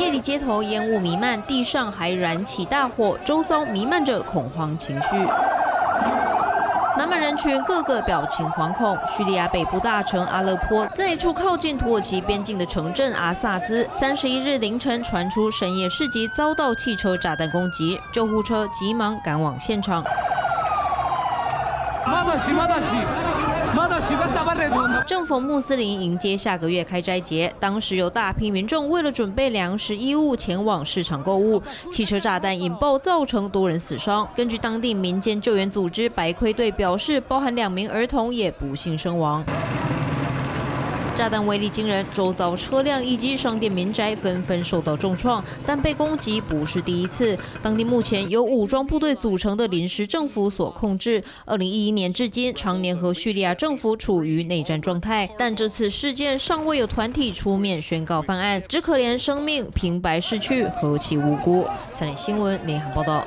夜里街头烟雾弥漫，地上还燃起大火，周遭弥漫着恐慌情绪。 满满人群，个个表情惶恐。叙利亚北部大城阿勒颇，在一处靠近土耳其边境的城镇阿萨兹，31日凌晨传出深夜市集遭到汽车炸弹攻击，救护车急忙赶往现场。 正逢穆斯林迎接下个月开斋节，当时有大批民众为了准备粮食衣物前往市场购物，汽车炸弹引爆，造成多人死伤。根据当地民间救援组织白盔队表示，包含2名儿童也不幸身亡。 炸弹威力惊人，周遭车辆以及商店民宅纷纷受到重创，但被攻击不是第一次。当地目前由武装部队组成的临时政府所控制。2011年至今，常年和叙利亚政府处于内战状态，但这次事件尚未有团体出面宣告犯案，只可怜生命平白逝去，何其无辜。3立新闻联合报道。